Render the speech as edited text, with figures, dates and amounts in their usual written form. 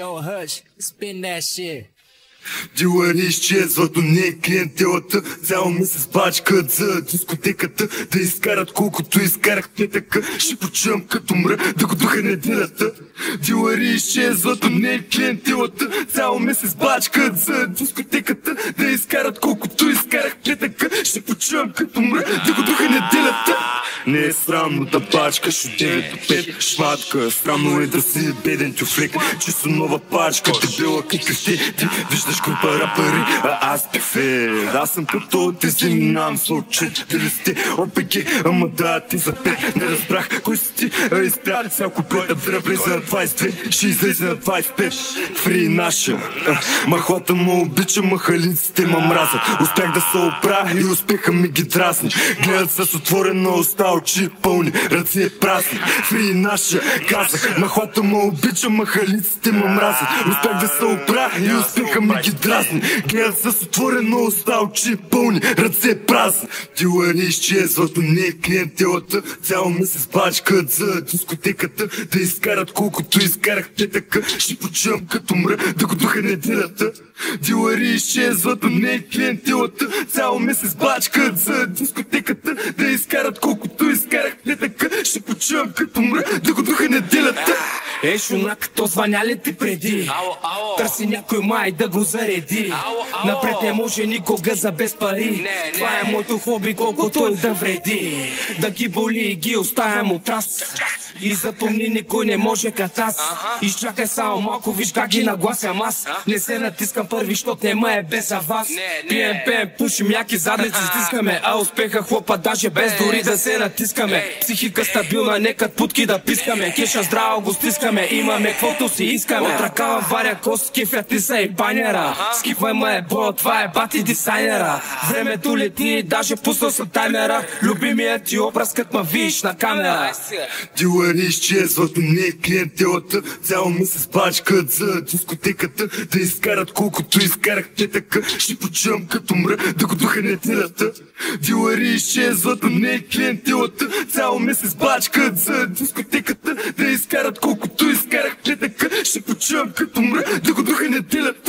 Yo, Hush, spin that shit. Дилъри изчезват, но не е клиентелата. Цял месец бачкат за дискотеката. Да изкарат колкото изкарах петъка. Ще почувам като мра, да го духа неделята. Дилъри изчезват, но не е клиентелата. Цял месец бачкат за дискотеката. Да изкарат колкото изкарах петъка. Ще почувам като мра, да го духа неделята. Не е срамно да бачкаш от 9 до 5 шматка. Срамно е да си беден тюфлек. Чисто нова пачка, дебела какъвте. Ти виждаш група рапъри, а аз пефе. Аз съм като тези, минавам случай. Дали сте ОПГ, ама да ти за 5. Не разбрах кой си ти, а изпря. Всяко плета да влезе на 22, ще излезе на 25. Фри наша, махлата му обича, махалиците ма мразят. Успях да се оправя и успеха ми ги дразни. Гледат с отворена уста, очи пълни, ръце празни. Фри наша, казах, махлата му обича, махалиците ма мразят. Успях да се оправя и успеха ми ги дразни. Гледат с отворена уста, очи пълни, ръце празни. Дилъри изчезват, но не е клиентелата. Цял месец бачкат за дискотеката. Да изкарат колкото изкарах петъка. Ще почувам като мра, да го духа неделята. Дилъри изчезват, но не е клиентелата. Цял месец бачкат за дискотеката. Да изкарат колкото изкарах петъка. Ще почувам като мра, да го духа неделята. Ей, шуна, като звъня ли ти преди? Търси някой май да го зареди. Напред не може никога за без пари. Това е моето хоби, колкото и да вреди. Да ги боли и ги оставям от раз. И запомни, никой не може като аз. Изчакай само малко, виж как ги нагласям аз. Не се натискам първи, щот нема е без вас. Пием, пушим, яки задници стискаме. А успеха хлопа даже без дори да се натискаме. Психика стабилна, нека путки да пискаме. Кеша здраво го стискаме, имаме каквото си искаме. От ръкава варя кост, кефят ти са и банера. Скипвай ме бо, това е бати дизайнера. Времето лети, даже пуснал съм таймера. Любимият ти образ, кът ма виж на камера. Дилъри изчезват, но не е клиентелата. Цял месец бачкат за дискотеката. Да изкарат колкото изкарах петъка. Ще почувам като мра, да го духа неделята. Дилъри изчезват, но не е клиентелата. Цял месец бачкат за дискотеката. Да изкарат колкото изкарах петъка. Ще почувам като мра, да го духа неделята.